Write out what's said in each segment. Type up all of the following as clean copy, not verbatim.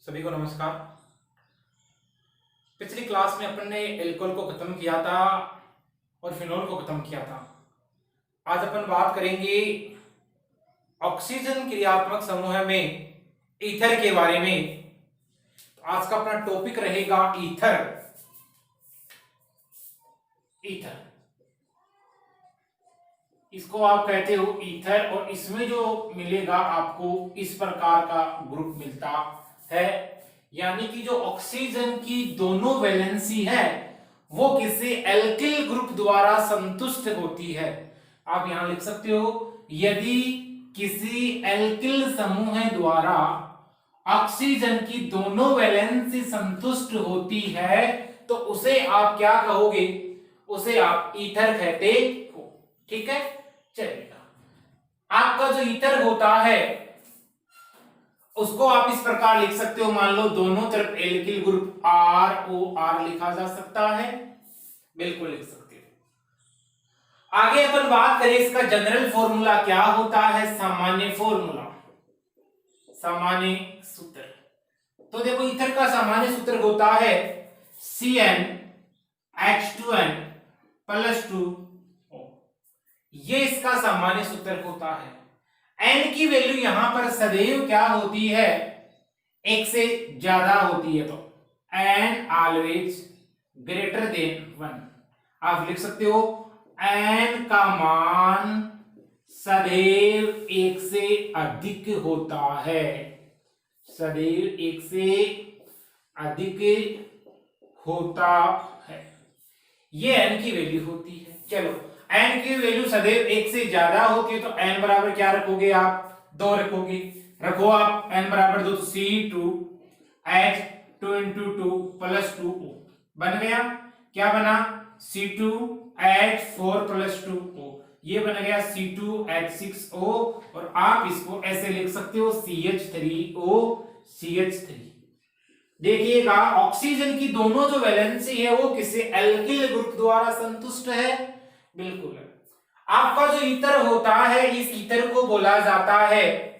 सभी को नमस्कार। पिछली क्लास में अपन ने एल्कोहल को खत्म किया था और फिनोल को खत्म किया था। आज अपन बात करेंगे ऑक्सीजन क्रियात्मक समूह में ईथर के बारे में। तो आज का अपना टॉपिक रहेगा ईथर। ईथर इसको आप कहते हो ईथर, और इसमें जो मिलेगा आपको इस प्रकार का ग्रुप मिलता है, यानी कि जो ऑक्सीजन की दोनों वैलेंसी है वो किसी एल्किल ग्रुप द्वारा संतुष्ट होती है। आप यहां लिख सकते हो, यदि किसी एल्किल समूह द्वारा ऑक्सीजन की दोनों वैलेंसी संतुष्ट होती है तो उसे आप क्या कहोगे? उसे आप ईथर कहते हो। ठीक है, चलिएगा। आपका जो ईथर होता है उसको आप इस प्रकार लिख सकते हो, मान लो दोनों तरफ एल्किल ग्रुप ROR लिखा जा सकता है, बिल्कुल लिख सकते हो। आगे अपन बात करें इसका जनरल फॉर्मूला क्या होता है, सामान्य फॉर्मूला, सामान्य सूत्र। तो देखो ईथर का सामान्य सूत्र होता है CnH2n + 2O। ये इसका सामान्य सूत्र होता है। n की वैल्यू यहां पर सदैव क्या होती है? एक से ज्यादा होती है, तो n ऑलवेज ग्रेटर देन 1। आप लिख सकते हो n का मान सदैव एक से अधिक होता है, सदैव एक से अधिक होता है। ये n की वैल्यू होती है। चलो, n की वैल्यू सदैव एक से ज्यादा होती है तो n बराबर क्या रखोगे? आप 2 रखोगे। रखो आप n बराबर 2, तो C2H2 × 2 + 2O बन गया। क्या बना? C2H4 + 2O। ये बन गया C2H6O, और आप इसको ऐसे लिख सकते हो CH3O CH3। देखिएगा, ऑक्सीजन की दोनों जो वैलेंसी है वो किसी एल्किल ग्रुप द्वारा संतुष्ट है, बिल्कुल। आपका जो ईथर होता है, इस ईथर को बोला जाता है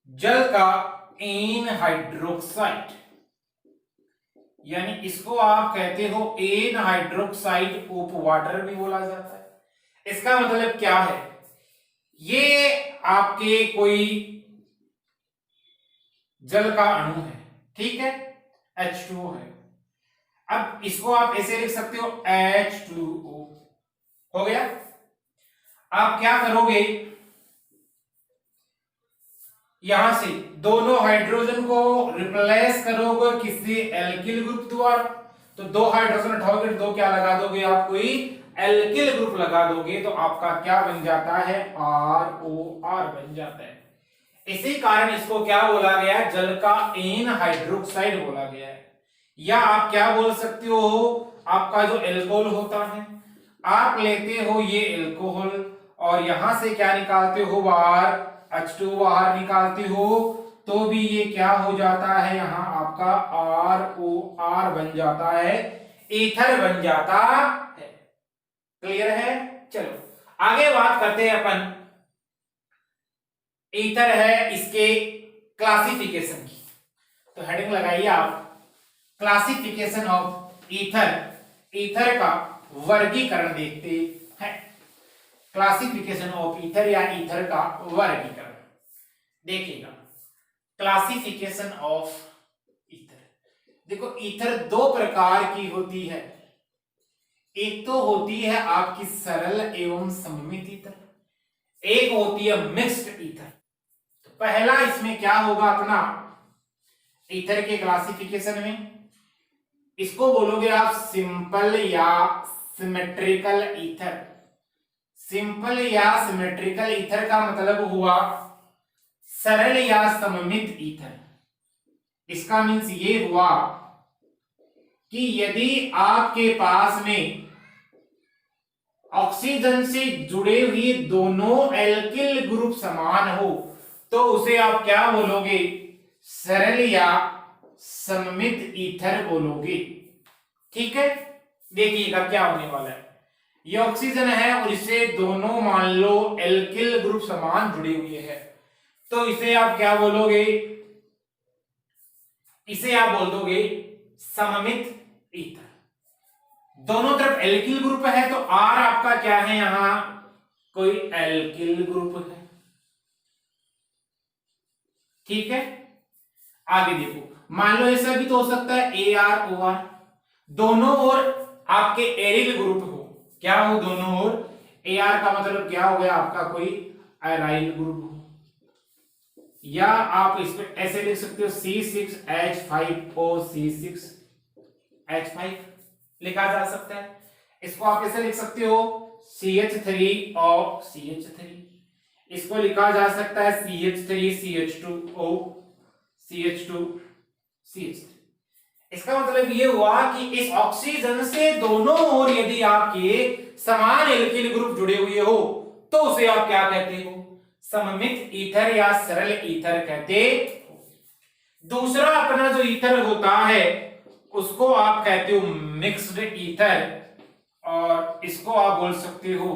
जल का एनहाइड्रोक्साइड, यानी इसको आप कहते हो एनहाइड्रोक्साइड ऑफ वाटर भी बोला जाता है। इसका मतलब क्या है? ये आपके कोई जल का अणु है, ठीक है, H2O है। अब इसको आप ऐसे लिख सकते हो H2O। हो गया। आप क्या करोगे? यहां से दोनों हाइड्रोजन को रिप्लेस करोगे किसी एल्किल ग्रुप द्वारा, तो 2 हाइड्रोजन उठाओगे, 2 क्या लगा दोगे? आप कोई एल्किल ग्रुप लगा दोगे, तो आपका क्या बन जाता है? ROR बन जाता है। इसी कारण इसको क्या बोला गया? जल का एनहाइड्रोक्साइड बोला गया है। या आप क्या बोल सकते हो, आपका जो एल्कोहल होता है, आप लेते हो ये एल्कोहल और यहां से क्या निकालते हो? बाहर H2 बाहर निकालते हो, तो भी ये क्या हो जाता है? यहां आपका ROR बन जाता है, ईथर बन जाता है। क्लियर है? चलो आगे बात करते हैं अपन। ईथर है, इसके क्लासिफिकेशन की, तो हेडिंग लगाइए आप, क्लासिफिकेशन ऑफ ईथर। ईथर का वर्गीकरण देखते हैं। क्लासिफिकेशन ऑफ ईथर या ईथर का वर्गीकरण देखिएगा। क्लासिफिकेशन ऑफ ईथर, देखो ईथर 2 प्रकार की होती है। एक तो होती है आपकी सरल एवं सममित ईथर, एक होती है मिक्स्ड ईथर। तो पहला इसमें क्या होगा अपना ईथर के क्लासिफिकेशन में, इसको बोलोगे आप सिंपल या सिमेट्रिकल ईथर। सिंपल या सिमेट्रिकल ईथर का मतलब हुआ सरल या सममित ईथर। इसका मीन्स ये हुआ कि यदि आपके पास में ऑक्सीजन से जुड़े हुए दोनों एल्किल ग्रुप समान हो तो उसे आप क्या बोलोगे? सरल या सममित ईथर बोलोगे। ठीक है, देखिएगा क्या होने वाला है। ये ऑक्सीजन है और इसे दोनों मान लो एल्किल ग्रुप समान जुड़े हुए हैं, तो इसे आप क्या बोलोगे? इसे आप बोल दोगे सममित ईथर। दोनों तरफ एल्किल ग्रुप है तो R आपका क्या है, यहां कोई एल्किल ग्रुप है। ठीक है, आगे देखो, मान लो ऐसा भी तो हो सकता है AR OR, दोनों ओर आपके एरिल ग्रुप हो। क्या हो, दोनों ओर AR का मतलब क्या हो गया आपका कोई एराइल ग्रुप हो। या आप इसको ऐसे लिख सकते हो C6H5O C6H5 लिखा जा सकता है। इसको आप ऐसे लिख सकते हो CH3O CH3, इसको लिखा जा सकता है CH3CH2O CH2CH3। इसका मतलब ये हुआ कि इस ऑक्सीजन से दोनों ओर यदि आपके समान एल्किल ग्रुप जुड़े हुए हो तो उसे आप क्या कहते हो, सममित ईथर या सरल ईथर कहते हो। दूसरा अपना जो ईथर होता है उसको आप कहते हो मिक्स्ड ईथर, और इसको आप बोल सकते हो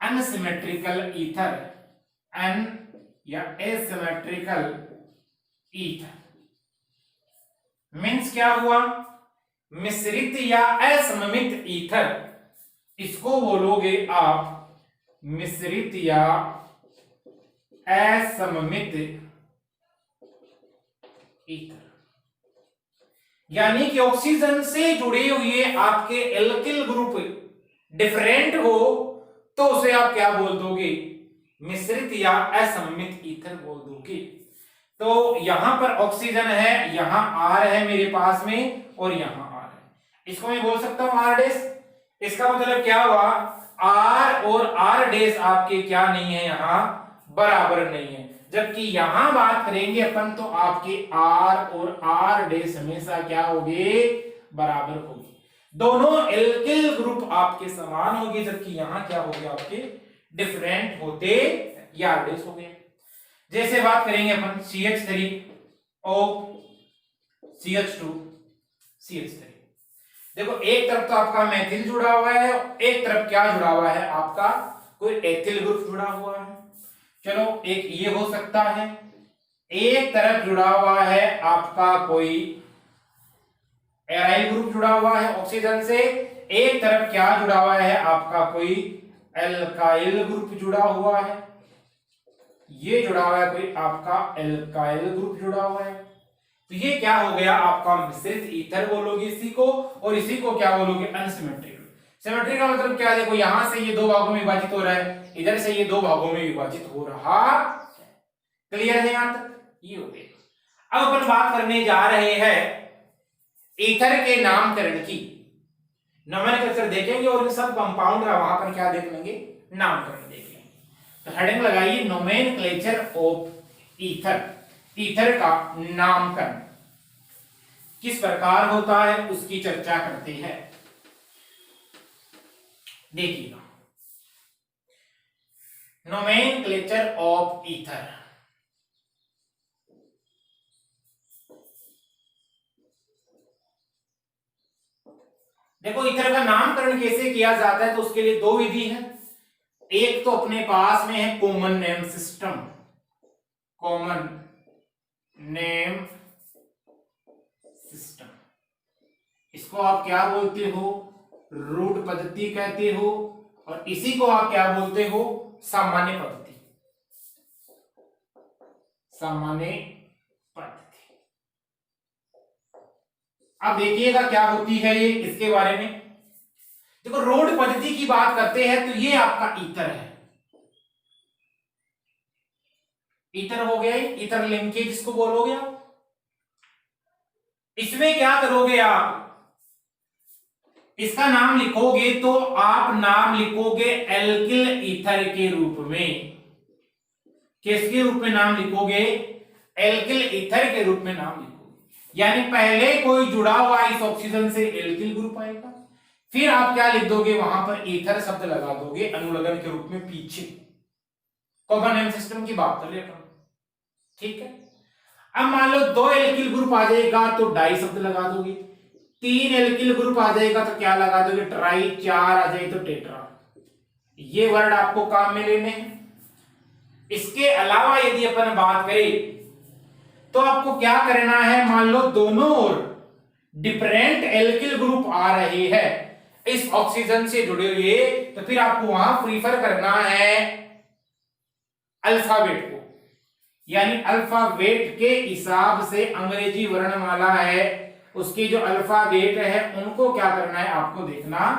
अनसिमेट्रिकल ईथर, अन या एसिमेट्रिकल ईथर। मीन्स क्या हुआ, मिश्रित या असममित ईथर, इसको बोलोगे आप मिश्रित या असममित ईथर। यानी कि ऑक्सीजन से जुड़े हुए आपके एल्किल ग्रुप डिफरेंट हो तो उसे आप क्या बोल दोगे, मिश्रित या असममित ईथर बोल दोगे। तो यहां पर ऑक्सीजन है, यहां R है मेरे पास में, और यहां R है, इसको मैं बोल सकता हूं R डैश। इसका मतलब क्या हुआ, R और R डैश आपके क्या नहीं है, यहां बराबर नहीं है। जबकि यहां बात करेंगे अपन तो आपके R और R डैश हमेशा क्या होंगे, बराबर होगी। दोनों एल्किल ग्रुप आपके समान होगी, जबकि यहां क्या हो गया, आपके डिफरेंट होते या R डैश हो गए। जैसे बात करेंगे अपन CH3O CH2 CH3। देखो एक तरफ तो आपका मेथिल जुड़ा हुआ है, एक तरफ क्या जुड़ा हुआ है, आपका कोई एथिल ग्रुप जुड़ा हुआ है। चलो एक ये हो सकता है, एक तरफ जुड़ा हुआ है आपका कोई एराइल ग्रुप जुड़ा हुआ है ऑक्सीजन से, एक तरफ क्या जुड़ा हुआ है, आपका कोई एल्काइल ग्रुप जुड़ा हुआ है। ये जुड़ा हुआ है कोई आपका एल्काइल ग्रुप जुड़ा हुआ है। तो ये क्या हो गया, आपका मिश्रित ईथर बोलोगे इसी को, और इसी को क्या बोलोगे, अनसिमेट्रिकल। सिमेट्री का मतलब क्या है, देखो यहां से ये दो भागों में विभाजित हो रहा है, इधर से ये दो भागों में विभाजित हो रहा है। क्लियर है यहां तक, ये हो गया। अब अपन बात करने जा रहे हैं ईथर के नामकरण की। नोमेनक्लेचर देखेंगे और सब कंपाउंड का वहां पर क्या देख लेंगे, नामकरण देख लेंगे। तो हेडिंग लगाइए नोमेनक्लेचर ऑफ ईथर। ईथर का नामकरण किस प्रकार होता है उसकी चर्चा करते हैं। देखिएगा, नोमेनक्लेचर ऑफ ईथर। देखो ईथर का नामकरण कैसे किया जाता है, तो उसके लिए दो विधि है। एक तो अपने पास में है common name system, common name system. इसको आप क्या बोलते हो, रूट पद्धति कहते हो, और इसी को आप क्या बोलते हो, सामान्य पद्धति। सामान्य पद्धति। अब देखिएगा क्या होती है ये, इसके बारे में देखो। रोड पद्धति की बात करते हैं तो ये आपका ईथर है, ईथर हो गया, ईथर लिंकेज इसको बोलोगे आप। इसमें क्या करोगे आप, इसका नाम लिखोगे तो आप नाम लिखोगे एल्किल ईथर के रूप में। किसके रूप में नाम लिखोगे, एल्किल ईथर के रूप में नाम लिखोगे। यानी पहले कोई जुड़ा हुआ इस ऑक्सीजन से एल्किल ग्रुप आएगा, फिर आप क्या लिख दोगे, वहां पर ईथर शब्द लगा दोगे अनुलग्न के रूप में पीछे। कॉमन नेम सिस्टम की बात कर रहे हैं, ठीक है। अब मान लो दो एल्किल ग्रुप आ जाएगा तो डाई शब्द लगा दोगे, तीन एल्किल ग्रुप आ जाएगा तो क्या लगा दोगे, ट्राई, चार आ जाए तो टेट्रा। ये वर्ड आपको काम में लेने हैं। इसके अलावा यदि अपन बात करें तो आपको क्या करना है, मान लो दोनों ओर डिफरेंट एल्किल ग्रुप आ रहे हैं इस ऑक्सीजन से जुड़े हुए, तो फिर आपको वहां प्रीफर करना है अल्फाबेट को, यानी अल्फाबेट के हिसाब से अंग्रेजी वर्णमाला है उसकी जो अल्फाबेट है उनको क्या करना है आपको देखना है।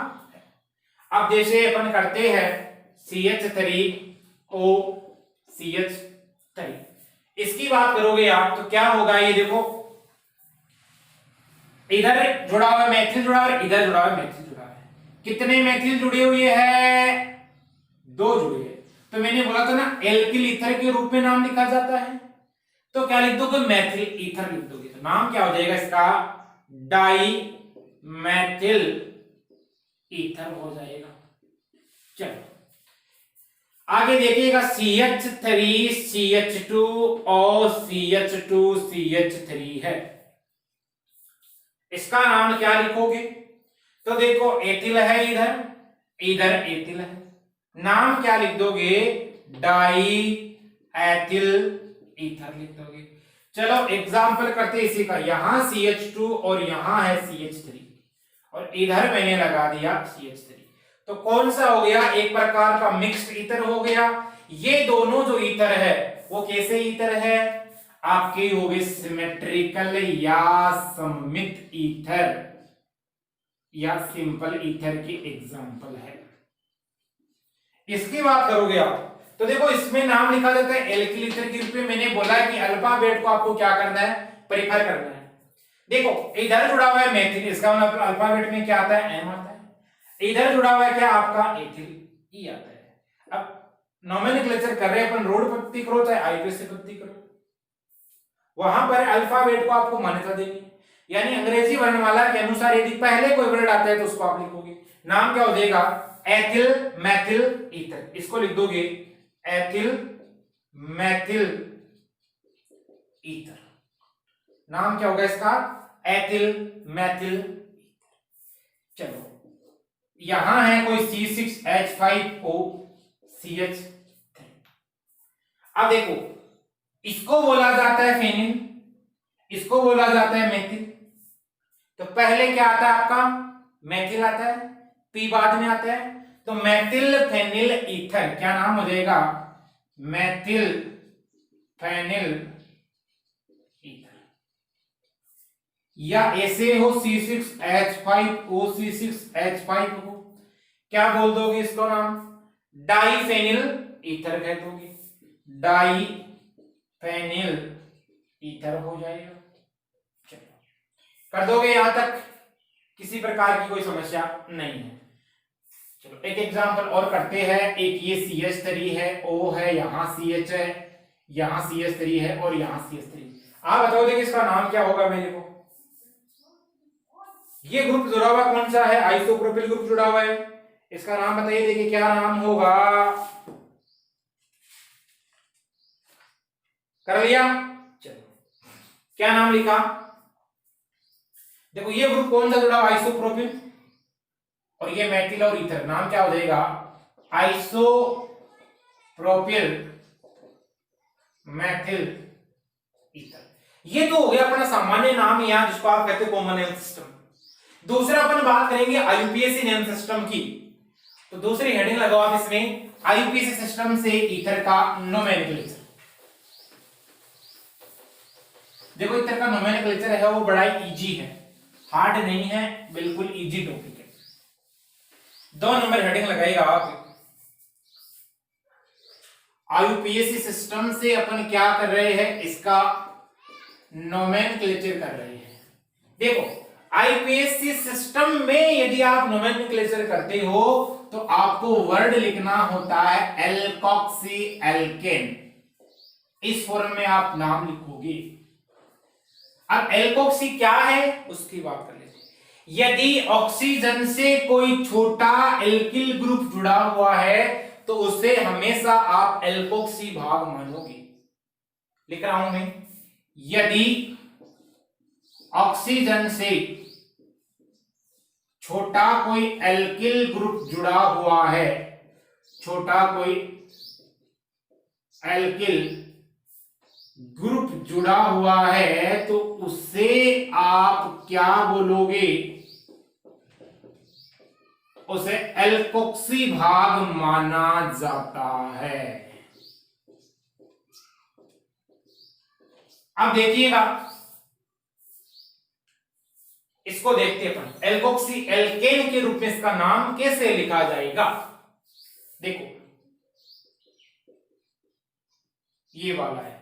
अब जैसे अपन करते हैं CH3O CH3, इसकी बात करोगे आप तो क्या होगा, ये देखो इधर जुड़ा हुआ मैथिल जुड़ा और इधर जुड़ा हुआ मैथिल जुड़ा है। कितने मैथिल जुड़े हुए हैं, 2 जुड़े हैं। तो मैंने बोला था ना एल्किल ईथर के रूप में नाम लिखा जाता है, तो क्या लिख दोगे, मैथिल ईथर लिख दोगे, तो नाम क्या हो जाएगा इसका, डाई मैथिल ईथर हो जाएगा। चलो आगे देखिएगा CH3 CH2 और CH2 CH3 है, इसका नाम क्या लिखोगे, तो देखो एथिल है इधर, इधर एथिल है, नाम क्या लिख दोगे, डाई एथिल ईथर लिख दोगे। चलो एग्जांपल करते इसी का, यहां CH2 और यहां है CH3 और इधर मैंने लगा दिया CH3, तो कौन सा हो गया, एक प्रकार का मिक्स्ड ईथर हो गया। ये दोनों जो ईथर है वो कैसे ईथर है, आपके हो गए सिमेट्रिकल या सममित ईथर या सिंपल ईथर की एग्जांपल है। इसकी बात करोगे आप तो देखो इसमें नाम लिखा जाता है एल्किल ईथर के रूप में, मैंने बोला है कि अल्फाबेट को आपको क्या करना है, प्रेफर करना है। देखो इधर जुड़ा हुआ है मैथिल, इसका मतलब अल्फाबेट में क्या आता है, एम आता है, इधर जुड़ा हुआ है क्या आपका एथिल, ई आता है। अब नोमेनक्लेचर कर रहे हैं अपन, रोड प्रति करो चाहे आईपीएस से प्रति करो, वहां पर अल्फाबेट को आपको मान्यता देनी, यानी अंग्रेजी वर्णमाला के अनुसार यदि पहले कोई वर्ड आता है तो उसको आप लिखोगे। नाम क्या हो जाएगा, एथिल मैथिल ईथर, इसको लिख दोगे एथिल मैथिल ईथर, नाम क्या होगा इसका, एथिल मैथिल ईथर। चलो यहां है कोई C6H5O CH3, अब देखो इसको बोला जाता है फेनिल, इसको बोला जाता है मेथिल, तो पहले क्या आता है आपका, मेथिल आता है, पी बाद में आता है, तो मेथिल फेनिल ईथर क्या नाम हो जाएगा, मेथिल फेनिल ईथर। या ऐसे हो C6H5O C6H5 हो, क्या बोल दोगे इसको नाम, डाईफेनिल ईथर कह दोगे, डाईफेनिल ईथर हो जाएगा। चलो कर दोगे यहां तक, किसी प्रकार की कोई समस्या नहीं है। चलो एक एग्जांपल और करते हैं, एक ये CH3 है, O है, यहां CH है, यहां CH3 है और यहां CH3, आप बताओ देखिए इसका नाम क्या होगा मेरे को, ये ग्रुप जुड़ा हुआ कौन सा है, आइसोप्रोपिल ग्रुप जुड़ा हुआ है, इसका नाम बताइए, देखिए क्या नाम होगा, कर लिया, चलो क्या नाम लिखा, देखो ये ग्रुप कौन सा जुड़ा हुआ, आइसोप्रोपिल, और ये मेथिल और ईथर, नाम क्या हो जाएगा, आइसोप्रोपिल मेथिल ईथर। ये तो हो गया अपना सामान्य नाम यहाँ जिसको आप कहते हैं कॉमन नेम सिस्टम। दूसरा अपन बात करेंगे आईयूपीएसी नेम सिस्टम की, तो दूसरी हेडिंग लगाओ आप इसमें, आईयूपीएसी सिस्टम से ईथर का नोमेनक्लेचर। देखो ईथर का नोमेनक्लेचर है वो बड़ा इजी है, हार्ड नहीं है, बिल्कुल इजी टॉपिक है। 2 नंबर हेडिंग लगाएगा आप, आईयूपीएसी सिस्टम से अपन क्या कर रहे हैं, इसका नोमेनक्लेचर कर रहे हैं। देखो आईपीएसी सिस्टम में यदि आप नोमेनक्लेचर करते हो तो आपको वर्ड लिखना होता है एल्कोक्सी एल्केन, इस फॉर्म में आप नाम लिखोगे। अब एल्कोक्सी क्या है उसकी बात कर लेते हैं। यदि ऑक्सीजन से कोई छोटा एल्किल ग्रुप जुड़ा हुआ है तो उसे हमेशा आप एल्कोक्सी भाग मानोगे। लिख रहा हूं मैं, यदि ऑक्सीजन से छोटा कोई एल्किल ग्रुप जुड़ा हुआ है, छोटा कोई एल्किल ग्रुप जुड़ा हुआ है तो उसे आप क्या बोलोगे? उसे एल्कोक्सी भाग माना जाता है। अब देखिएगा, इसको देखते हैं अपन, एल्कोक्सी एल्केन के रूप में इसका नाम कैसे लिखा जाएगा। देखो ये वाला है,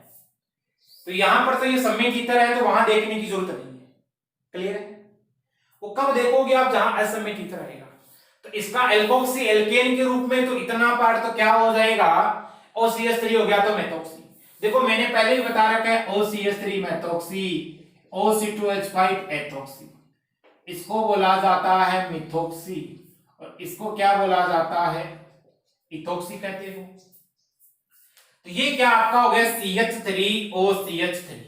तो यहां पर तो ये समेट की तरह है, तो वहां देखने की जरूरत नहीं है। क्लियर है? वो कब देखोगे आप? जहां असमेट की तरह रहेगा। तो इसका एल्कोक्सी एल्केन के रूप में तो इतना पार्ट तो क्या हो जाएगा? OCH3 हो गया तो मेथोक्सी। देखो मैंने पहले भी बता रखा है, OCH3 मेथोक्सी, OC2H5 एथोक्सी। इसको बोला जाता है मिथोक्सी, और इसको क्या बोला जाता है? इथोक्सी कहते हो। तो ये क्या आपका हो गया? CH3OCH3।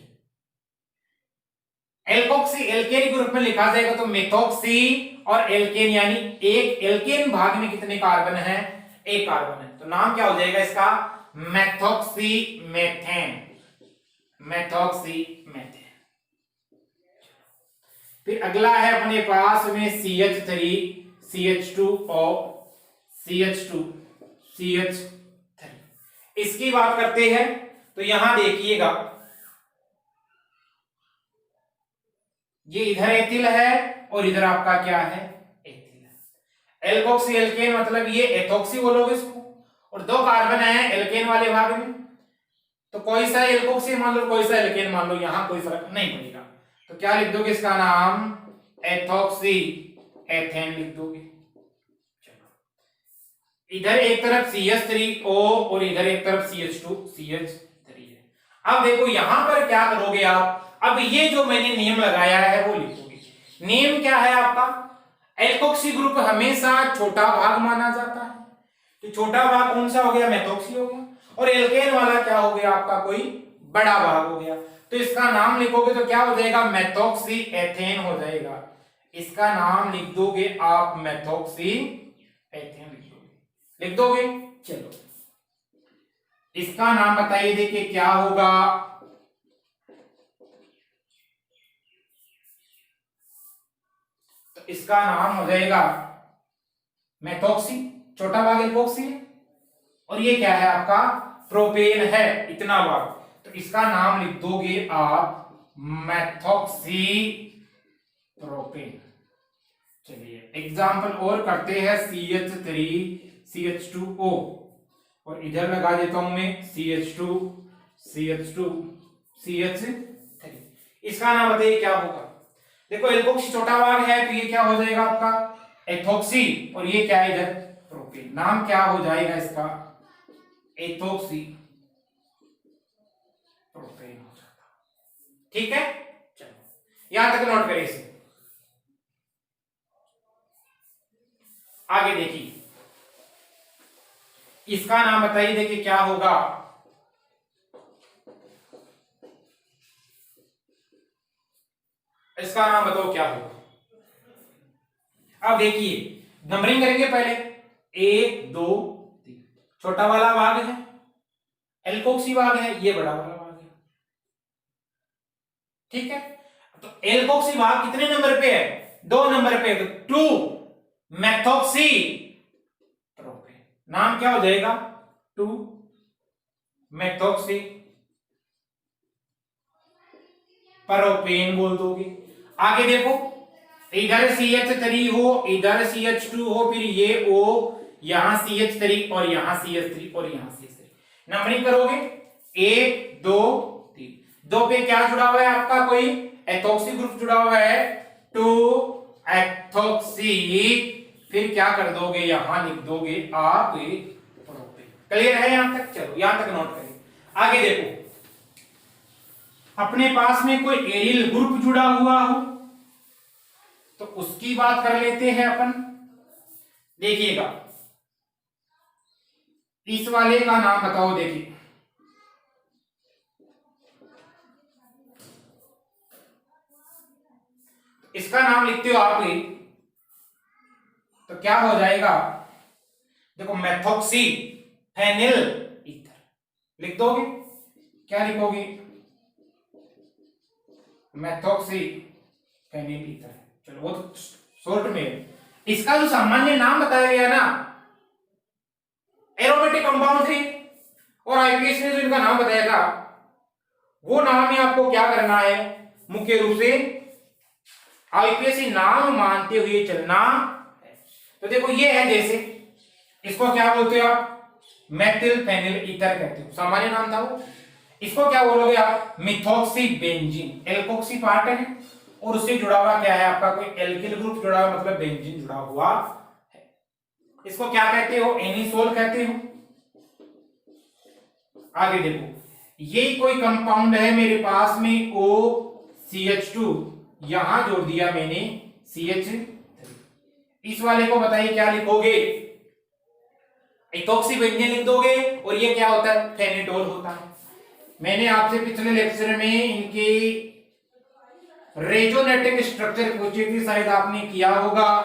एल्कोक्सी एल्केन के रूप में लिखा जाएगा तो मेथोक्सी, और एल्केन यानी एक एल्केन भाग में कितने कार्बन है? एक कार्बन है, तो नाम क्या हो जाएगा इसका? Methoxy methane. Methoxy methane. फिर अगला है अपने पास में CH3 CH2 और CH2 CH3। इसकी बात करते हैं तो यहां देखिएगा, ये इधर एथिल है और इधर आपका क्या है? एथिल है। एल्कोक्सी एल्केन मतलब ये एथोक्सी बोलोगे इसको, और दो कार्बन है एल्केन वाले भाग में, तो कोई सा एल्कोक्सी मान लो, कोई सा एल्केन मान लो, यहां कोई फर्क नहीं पड़ेगा। तो क्या लिख दोगे इसका नाम? एथोक्सी एथेन लिख दोगे। इधर एक तरफ CH3O और इधर एक तरफ CH2 CH3 है। अब देखो यहां पर क्या करोगे आप? अब ये जो मैंने नियम लगाया है वो लिखोगे। नियम क्या है आपका? एल्कोक्सी ग्रुप हमेशा छोटा भाग माना जाता है, तो छोटा भाग कौन सा हो गया? मेथोक्सी हो गया। और एल्केन वाला क्या हो गया आपका? कोई बड़ा भाग हो गया। तो इसका नाम लिखोगे तो क्या हो जाएगा? मेथोक्सी एथेन हो जाएगा। इसका नाम लिख दोगे आप, मेथोक्सी एथेन लिख दोगे। चलो इसका नाम बताइए, देखिए क्या होगा? तो इसका नाम हो जाएगा मेथोक्सी, छोटा भाग एल्कोक्सी है, और ये क्या है आपका? प्रोपेन है, इतना भाग। तो इसका नाम लिख दोगे आप, मेथोक्सी प्रोपेन। चलिए एग्जाम्पल और करते हैं, CH3 CH2O, और इधर लगा देता हूं मैं CH2 CH2 CH3। इसका नाम बताइए क्या होगा? देखो एल्कोक्सी छोटा भाग है तो ये क्या हो जाएगा आपका? एथोक्सी, और ये क्या है इधर? प्रोपेन। नाम क्या हो जाएगा इसका? एथोक्सी प्रोपेन हो जाता। ठीक है, चलो यहां तक नोट करें इसे। आगे देखिए, इसका नाम बताइए, देखिए क्या होगा? इसका नाम बताओ क्या होगा? अब देखिए नंबरिंग करेंगे पहले, 1 2 3। छोटा वाला भाग है एल्कोक्सी भाग है, ये बड़ा वाला भाग है। ठीक है, तो एल्कोक्सी भाग कितने नंबर पे है? 2 नंबर पे, तो 2 मेथोक्सी प्रोपेन। नाम क्या हो जाएगा? 2 मेथोक्सी प्रोपेन बोल दोगे। आगे देखो, इधर CH3 हो, इधर CH2 हो, फिर ये O, यहां CH3 और यहां CH3 और यहां CH3। नंबरिंग करोगे 1 2 3। 2 पे क्या जुड़ा हुआ है आपका? कोई एथोक्सी ग्रुप जुड़ा हुआ है, 2 एथोक्सी। फिर क्या कर दोगे? यहां लिख दोगे आप प्रोपेन। क्लियर है यहां तक? चलो यहां तक नोट करिए। आगे देखो, अपने पास में कोई एरिल ग्रुप जुड़ा हुआ हो तो उसकी बात कर लेते हैं अपन। देखिएगा, इस वाले का नाम बताओ। देखिए इसका नाम लिखते हो आप तो क्या हो जाएगा? देखो मेथोक्सी फेनिल ईथर लिख दोगे। क्या लिखोगे? Methoxy phenyl ether. चलो वो तो शॉर्ट में, इसका जो सामान्य नाम बताया गया ना एरोमेटिक कंपाउंड थे, और आईपीएस ने जो इनका नाम बताया था वो नाम ही आपको क्या करना है, मुख्य रूप से आईपीएस नाम मानते हुए चलना। तो देखो ये है, जैसे इसको क्या बोलते हो आप, मेथिल फेनिल ईथर कहते हो, सामान्य नाम था वो। इसको क्या बोलोगे आप, मिथॉक्सी बेंजीन, एल्कोक्सी पार्ट है और उससे जुड़ा हुआ क्या है आपका, कोई एल्किल ग्रुप जुड़ा हुआ, मतलब बेंजीन जुड़ा हुआ है। इसको क्या कहते हो, एनिसोल कहते हो। आगे देखो, ये कोई कंपाउंड है मेरे पास में OCH2, यहां जोड़ दिया मैंने CH3। इस वाले को बताइए क्या लिखोगे, इथॉक्सी बेंजीन लिख दोगे, और ये क्या होता है, फेनिटोल होता है। मैंने आपसे पिछले लेक्चर में इनकी रेजोनेटिक स्ट्रक्चर पूछी थी, शायद आपने किया होगा।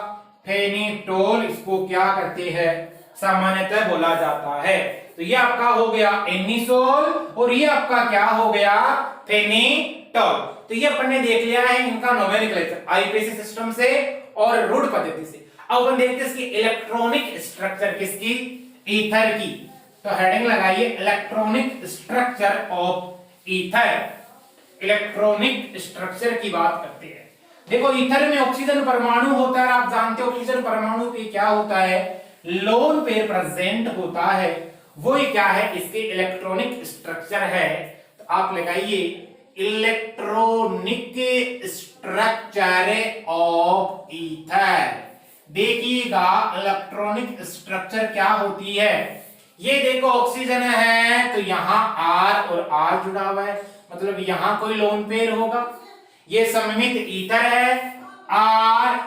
फेनिटोल इसको क्या करते हैं, सामान्यतः बोला जाता है। तो ये आपका हो गया एनिसोल, और ये आपका क्या हो गया, फेनिटोल। तो ये अपन ने देख लिया है इनका नोमेनक्लेचर आईपीएसी सिस्टम से और रूढ़ पद्धति से। अब अपन देखते हैं इसकी इलेक्ट्रॉनिक स्ट्रक्चर, किसकी, ईथर की। तो हेडिंग लगाइए, electronic structure of ether. Electronic structure की बात करते हैं। देखो ईथर में ऑक्सीजन परमाणु होता है, आप जानते हो ऑक्सीजन परमाणु पे क्या होता है, लोन पेयर प्रेजेंट होता है। वो क्या है, इसके इलेक्ट्रॉनिक स्ट्रक्चर है। तो आप लगाइए इलेक्ट्रॉनिक स्ट्रक्चर ऑफ ईथर। देखिएगा इलेक्ट्रॉनिक स्ट्रक्चर क्या होती है। ये देखो ऑक्सीजन है तो यहां R और R जुड़ा हुआ है, मतलब यहां कोई लोन पेयर होगा। ये सममित ईथर है,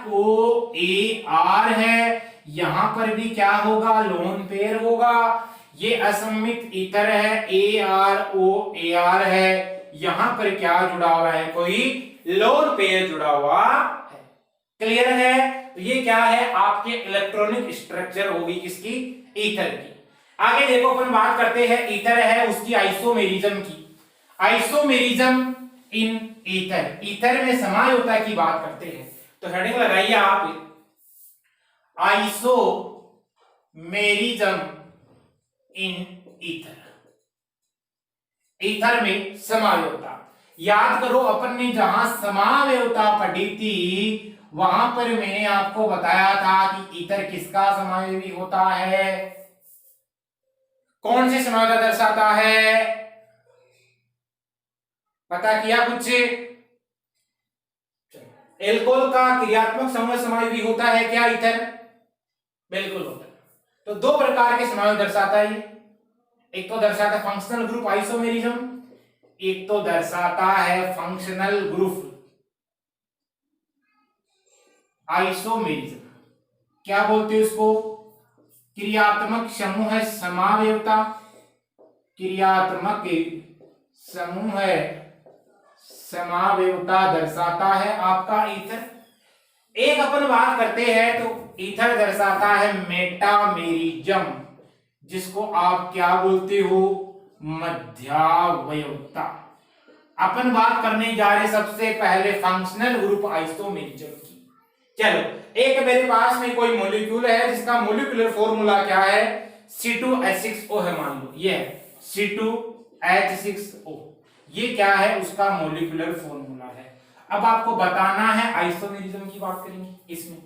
ROAR है, यहां पर भी क्या होगा, लोन पेयर होगा। ये असममित ईथर है, AROAR है, यहां पर क्या जुड़ा हुआ है, कोई लोन पेयर जुड़ा हुआ है। क्लियर है। तो ये क्या है, आपके इलेक्ट्रॉनिक स्ट्रक्चर होगी किसकी, ईथर की। आगे देखो अपन बात करते हैं, ईथर है उसकी आइसोमेरिज्म की। आइसोमेरिज्म इन ईथर, ईथर में समायोता की बात करते हैं। तो हेडिंग लगाइए आप, आइसोमेरिज्म इन ईथर। ईथर में समायोता, याद करो अपन ने जहां समावेयता पढ़ी थी वहां पर मैंने आपको बताया था कि ईथर किसका समावेशी होता है, कौन सी समायोता दर्शाता है, पता किया कुछ। एल्कोहल का क्रियात्मक समूह समावेशी होता है क्या ईथर, बिल्कुल होता है। तो दो प्रकार के समावेश दर्शाता है, एक तो दर्शाता है फंक्शनल ग्रुप आइसोमेरिज्म, एक तो दर्शाता है फंक्शनल ग्रुप आइसोमेरिज्म। क्या बोलते हैं इसको, क्रियात्मक समूह समावेयता, क्रियात्मक समूह समावेयता दर्शाता है आपका ईथर। एक अपन बात करते हैं तो ईथर दर्शाता है मेटामेरिज्म, जिसको आप क्या बोलते हो, मध्यावयवता। अपन बात करने जा रहे सबसे पहले फंक्शनल ग्रुप आइसोमेरिज्म की। चलो, एक मेरे पास में कोई मॉलिक्यूल है जिसका मॉलिक्यूलर फॉर्मूला क्या है, C2H6O है, मान लो ये है C2H6O, ये क्या है, उसका मॉलिक्यूलर फॉर्मूला है। अब आपको बताना है, आइसोमेरिज्म की बात करेंगे इसमें।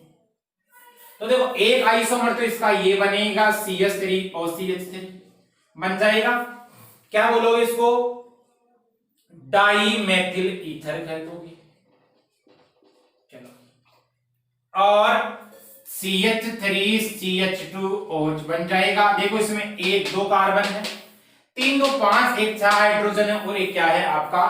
तो देखो एक आइसोमर तो इसका ये बनेगा CH3 और CH3 बन जाएगा, क्या बोलोगे इसको, डाइमेथिल ईथर कह दोगे। चलो, और CH3 CH2OH बन जाएगा। देखो इसमें 1 2 कार्बन है, 3 2 5, एक 4 हाइड्रोजन है और एक क्या है आपका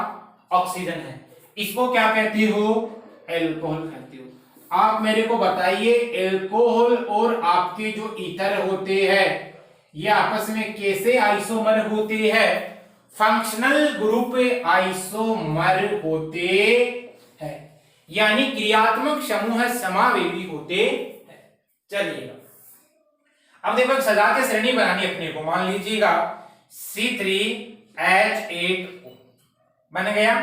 ऑक्सीजन है। इसको क्या कहते हो, एल्कोहल कहते हो। आप मेरे को बताइए एल्कोहल और आपके जो ईथर होते हैं ये आपस में कैसे आइसोमर होते हैं, फंक्शनल ग्रुप आइसोमर होते हैं, यानी क्रियात्मक समूह समावेशी होते हैं। चलिएगा अब देखो एक सजा के श्रेणी बनानी अपने को, मान लीजिएगा C3H8O बन गया।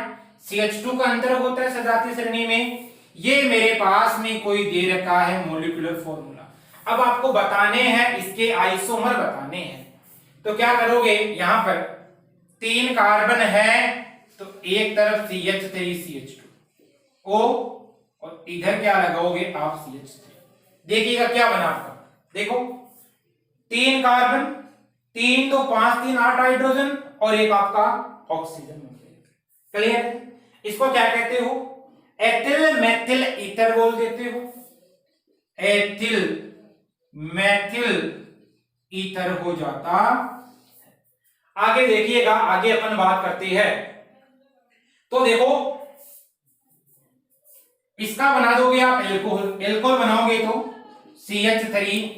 CH2 का अंतर होता है सजातीय श्रेणी में। ये मेरे पास में कोई दे रखा है मॉलिक्यूलर फॉर्मूला। अब आपको बताने हैं इसके आइसोमर बताने हैं, तो क्या करोगे, यहां पर 3 कार्बन है तो एक तरफ CH3CH2 O और इधर क्या लगाओगे आप CH3। देखिएगा क्या बना आपका, देखो 3 कार्बन, 3 2 5 3 8 हाइड्रोजन और एक आपका ऑक्सीजन। क्लियर है? इसको क्या कहते हो, एथिल मेथिल ईथर बोल देते हो, एथिल मेथिल ईथर हो जाता। आगे देखिएगा, आगे अपन बात करते हैं, तो देखो इसका बना दोगे आप एल्कोहल, एल्कोहल बनाओगे तो CH3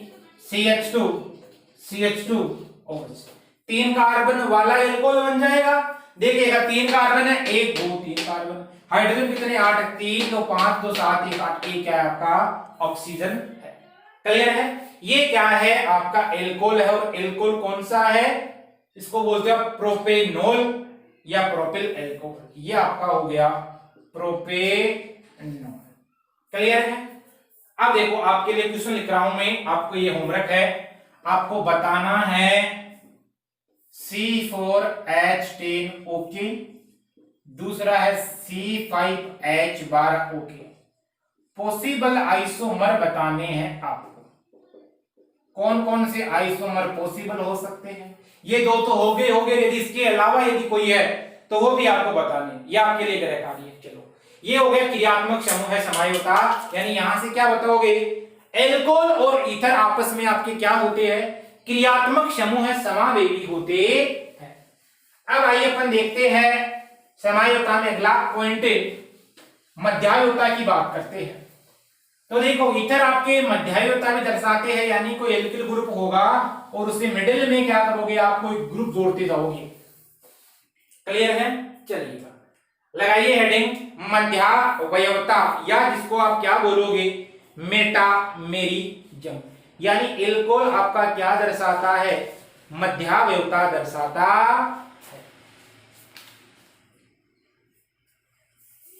CH2 CH2 और 3 कार्बन वाला एल्कोहल बन जाएगा। देखिएगा 3 कार्बन है, 1 2 3 कार्बन, हाइड्रोजन कितने 8, 3 2 5 2 7 1 8, एक क्या है आपका ऑक्सीजन है। क्लियर है? ये क्या है आपका एल्कोहल है, और एल्कोहल कौन सा है, इसको बोलते हैं प्रोपेनॉल या प्रोपिल एल्कोहल। ये आपका हो गया प्रोपेनॉल। क्लियर है? अब देखो आपके लिए क्वेश्चन लिख रहा हूं मैं, आपको ये होमवर्क है, आपको बताना है C4H10 दूसरा है C5H12 पॉसिबल आइसोमर बताने हैं आपको। कौन कौन से आइसोमर पॉसिबल हो सकते हैं, ये दो तो हो गए, यदि इसके अलावा यदि कोई है तो वो भी आपको बताने, ये आपके लिए गृह कार्य है। चलो ये हो गया क्रियात्मक समूह है समायोता, यानी यहां से क्या बताओगे, एल्कोहल और ईथर आपस में आपके क्या होते हैं, क्रियात्मक समूह है, समावेवी होते हैं। अब आइए अपन देखते हैं समायोता में अगला पॉइंट मध्यायोता की बात करते हैं। तो देखो ईथर आपके मध्यायोता में दर्शाते हैं, यानी कोई एल्किल ग्रुप होगा और उसके मिडिल में क्या करोगे आप, कोई ग्रुप जोड़ते जाओगे। क्लियर है? चलिएगा लगाइए हेडिंग मध्यावयवता, या जिसको आप क्या बोलोगे मेटामेरिज्म, यानी एल्कोहल आपका क्या दर्शाता है, मध्यावयवता दर्शाता है।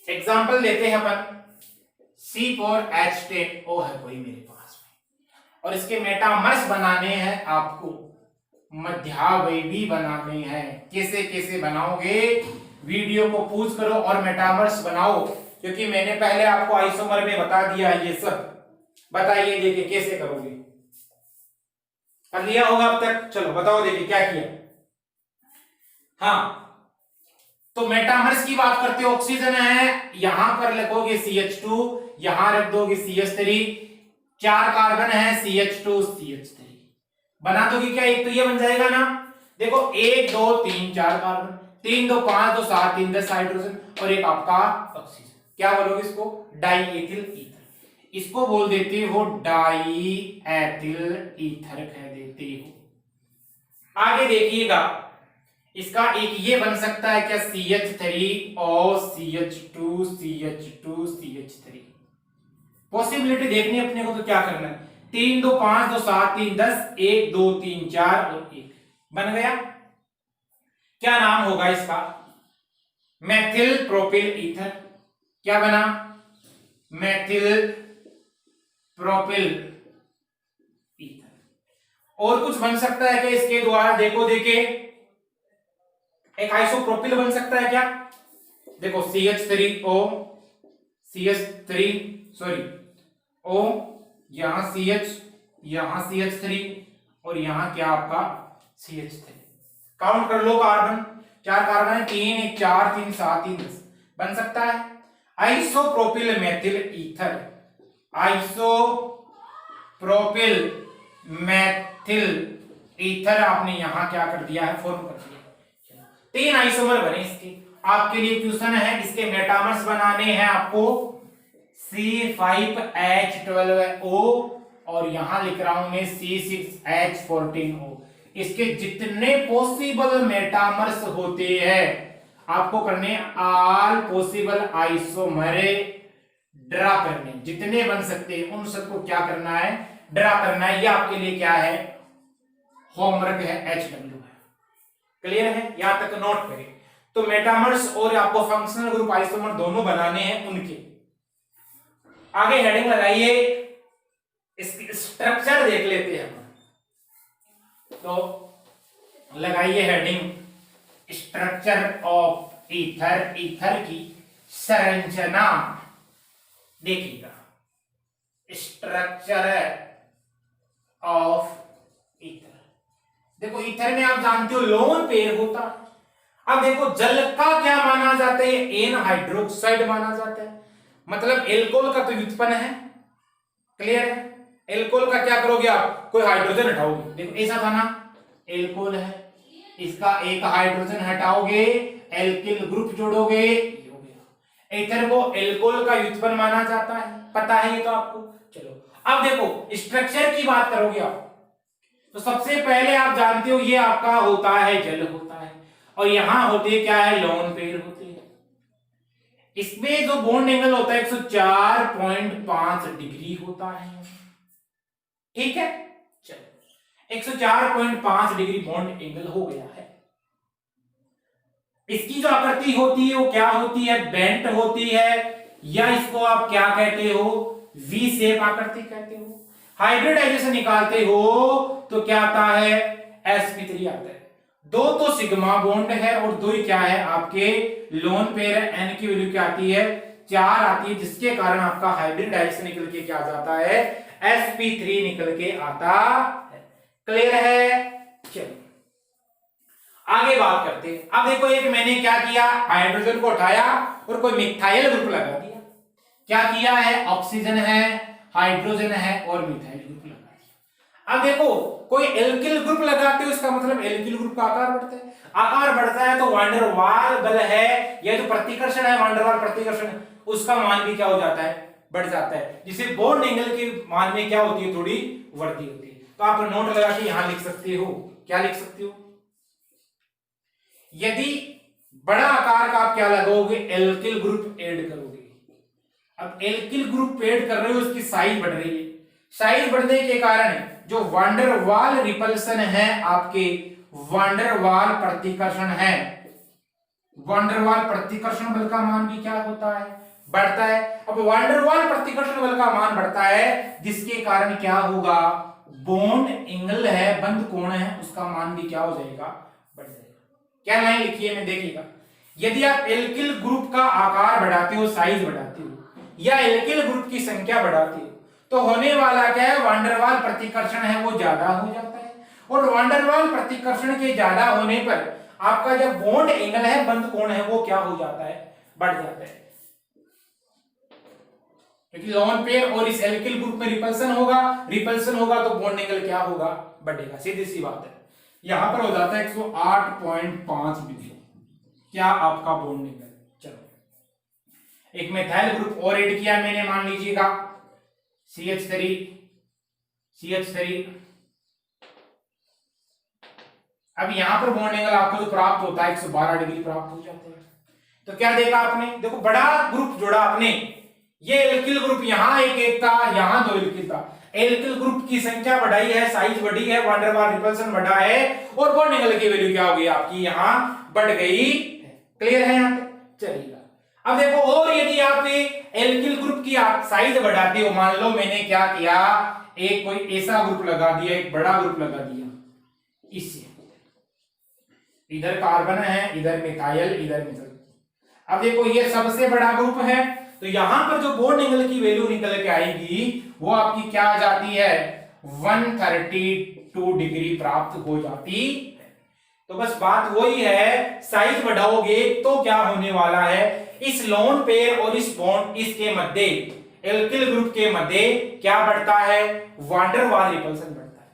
एग्जाम्पल देते हैं अपन, C4H10O है कोई मेरे पास में, और इसके मेटामर्स बनाने हैं आपको, मध्यावयवी बनाने हैं। कैसे कैसे बनाओगे, वीडियो को पूछ करो और मेटामर्स बनाओ, क्योंकि मैंने पहले आपको आइसोमर में बता दिया है ये सब। बताइए देखिए कैसे करोगे, कर लिया होगा अब तक, चलो बताओ देखिए क्या किया। हाँ तो मेटामर्स की बात करते हो, ऑक्सीजन है, यहां पर लगोगे CH2, यहां रख दोगे CH3, 4 कार्बन है CH2 CH3 बना दोगे क्या, एक तो ये बन जाएगा ना। देखो 1 2 3 4 कार्बन, 3 2 5 2 7 3 10 हाइड्रोजन और एक आपका ऑक्सीजन। क्या बोलोगे इसको, डाई एथिल ईथर, इसको बोल देते हो डाई एथिल ईथर कह देते हो। आगे देखिएगा, इसका एक ये बन सकता है क्या, CH3 और CH2 CH2 CH3। पॉसिबिलिटी देखनी अपने को, तो क्या करना है, 3 2 5 2 7 3 10, 1 2 3 4 और 1 बन गया। क्या नाम होगा इसका, मेथिल प्रोपिल ईथर। क्या बना, मेथिल प्रोपिल ईथर। और कुछ बन सकता है क्या इसके द्वारा, देखो देखिए एक आइसोप्रोपिल बन सकता है क्या, देखो CH3O CH3 सॉरी O, यहां CH, यहां CH3 और यहां क्या आपका CH3। काउंट कर लो कार्बन, 4 कार्बन है, 3 1 4 3 7 3 10 बन सकता है। Isopropyl methyl ether, isopropyl methyl ether आपने यहां क्या कर दिया है, फॉर्म कर दिया। 3 आइसोमर बने इसके। आपके लिए क्वेश्चन है, इसके मेटामर्स बनाने हैं आपको, C5H12O और यहां लिख रहा हूं मैं C6H14O। इसके जितने पॉसिबल मेटामर्स होते हैं आपको करने, ऑल पॉसिबल आइसोमर ड्रा करने, जितने बन सकते हैं उन सबको क्या करना है, ड्रा करना है। ये आपके लिए क्या है, होमवर्क है, HW है। क्लियर है? यहां तक नोट करें। तो मेटामर्स और आपको फंक्शनल ग्रुप आइसोमर दोनों बनाने हैं उनके। आगे हेडिंग लगाइए, इसकी स्ट्रक्चर देख लेते हैं हम। तो लगाइए heading structure of ether, ether की संरचना देखिएगा। स्ट्रक्चर ऑफ ईथर, देखो ईथर में आप जानते हो लोन पेयर होता है। अब देखो जल का क्या माना जाता है, एन हाइड्रोक्साइड माना जाता है, मतलब एल्कोहल का तो व्युत्पन्न है, क्लियर है। एल्कोहल का क्या करोगे आप, कोई हाइड्रोजन हटाओगे, देखो ऐसा था ना, एल्कोहल है, इसका एक हाइड्रोजन हटाओगे, एल्किल ग्रुप जोड़ोगे, ये हो गया। ईथर को एल्कोहल का व्युत्पन्न माना जाता है, पता है ये तो आपको। चलो अब देखो स्ट्रक्चर की बात करोगे आप, तो सबसे पहले आप जानते हो ये आपका होता है जल होता है, और यहां होते क्या है, लोन पेयर होते हैं। इसमें जो बॉन्ड एंगल होता है 104.5 डिग्री होता है, ठीक है। चलो 104.5 डिग्री बॉन्ड एंगल हो गया है। इसकी जो आकृति होती है वो क्या होती है, बेंट होती है, या इसको आप क्या कहते हो, वी शेप आकृति कहते हो। हाइब्रिडाइजेशन निकालते हो तो क्या आता है, sp3 आता है। दो तो सिग्मा बॉन्ड है और दो ही क्या है आपके लोन पेयर है। एन की वैल्यू क्या आती है, 4 आती है, जिसके कारण आपका हाइब्रिडाइजेशन निकल के क्या जाता है, sp3 निकल के आता है। क्लियर है। चलो आगे बात करते हैं। अब देखो एक मैंने क्या किया, हाइड्रोजन को उठाया और कोई मिथाइल ग्रुप लगा दिया। क्या किया है, ऑक्सीजन है, हाइड्रोजन है और मिथाइल ग्रुप लगा दिया। अब देखो कोई एल्किल ग्रुप लगाते हो, इसका मतलब एल्किल ग्रुप का आकार बढ़ता है। आकार बढ़ता है तो वांडर वाल बल है, यह जो प्रतिकर्षण है, वांडर वाल प्रतिकर्षण, उसका मान भी क्या हो जाता है, बढ़ जाता है, जिसे बॉन्ड एंगल के मान में क्या होती है, थोड़ी वृद्धि होती है। तो आप नोट लगा के यहां लिख सकते हो, क्या लिख सकते हो, यदि बड़ा आकार का आप क्या लगाओगे, एल्किल ग्रुप ऐड करोगे। अब एल्किल ग्रुप ऐड कर रहे हो, उसकी साइज बढ़ रही है, साइज बढ़ने के कारण जो वांडर वाल रिपल्सन है आपके, वांडर वाल प्रतिकर्षण है, वांडर वाल प्रतिकर्षण बल का मान भी क्या होता है, बढ़ता है। अब वांडर वाल प्रतिकर्षण बल का मान बढ़ता है, जिसके कारण क्या होगा, बॉन्ड एंगल है, बंद कोण है, उसका मान भी क्या हो जाएगा, बढ़ जाएगा। क्या लाइन लिखी है मैं देखिएगा, यदि आप एल्किल ग्रुप का आकार बढ़ाते हो, साइज बढ़ाते हो, या एल्किल ग्रुप की संख्या बढ़ाते हो, तो होने वाला क्या है, वांडरवाल प्रतिकर्षण है वो ज्यादा हो जाता है, और वांडरवाल प्रतिकर्षण के ज्यादा होने पर आपका जब बॉन्ड एंगल है, बंद कोण है, वो क्या हो जाता है, बढ़ जाता है। क्योंकि लोन पेयर और इस एल्किल ग्रुप में रिपल्सन होगा तो बॉन्ड एंगल क्या होगा, बढ़ेगा, सीधी सी बात है। यहां पर हो जाता है 108.5 डिग्री क्या आपका बॉन्ड एंगल। चलो एक मिथाइल ग्रुप और ऐड किया मैंने, मान लीजिएगा CH3। अब यहां पर बॉन्ड एंगल आपको जो प्राप्त होता है 112 डिग्री प्राप्त हो जाते हैं। तो क्या देखा आपने, देखो बड़ा ग्रुप जोड़ा आपने, ये एल्किल ग्रुप यहां एक था, यहां 2 एल्किल था, एल्किल ग्रुप की संख्या बढ़ाई है, साइज बढ़ी है, वान डेर वाल रिपल्सन बढ़ा है, और बॉन्ड एंगल की वैल्यू क्या हो गई आपकी, यहां बढ़ गई। क्लियर है यहां तक, चलिएगा। अब देखो और यदि आप एल्किल ग्रुप की आप साइज बढ़ाते हो, मान लो मैंने क्या किया, एक कोई ऐसा ग्रुप लगा दिया, एक बड़ा ग्रुप लगा दिया, इससे इधर कार्बन है, इधर मिथाइल, इधर मिथाइल। अब देखो ये सबसे बड़ा ग्रुप है, तो यहां पर जो बॉन्ड एंगल की वैल्यू निकल के आएगी वो आपकी क्या आ जाती है, 132 डिग्री प्राप्त हो जाती है। तो बस बात वही है, साइज बढ़ाओगे तो क्या होने वाला है, इस लोन पेयर और इस बॉन्ड, इसके मध्य एल्किल ग्रुप के मध्य क्या बढ़ता है, वान डेर वाल रिपल्सन बढ़ता है,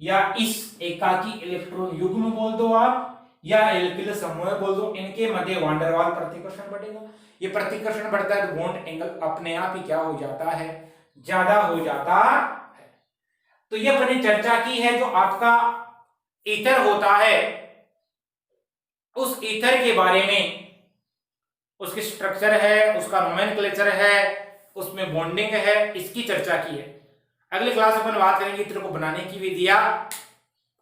या इस एकाकी इलेक्ट्रॉन युग्म बोल दो आप, या एल्किल समूह बोल दो, इनके मध्य वान डेर वाल प्रतिकर्षण बढ़ेगा। ये प्रतिकर्षण बढ़ता है तो बॉन्ड एंगल अपने आप ही क्या हो जाता है, ज्यादा हो जाता है। तो ये अपनी चर्चा की है, जो आपका ईथर होता है, उस ईथर के बारे में, उसकी स्ट्रक्चर है, उसका नोमेनक्लेचर है, उसमें बॉन्डिंग है, इसकी चर्चा की है। अगली क्लास अपन बात करेंगे ईथर को बनाने की विधियां,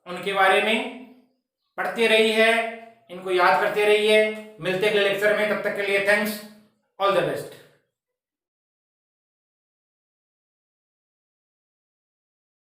उनके बारे में पढ़ते रही है। इनको याद करते रहिए। मिलते अगले लेक्चर में, तब तक के लिए थैंक्स, ऑल द बेस्ट।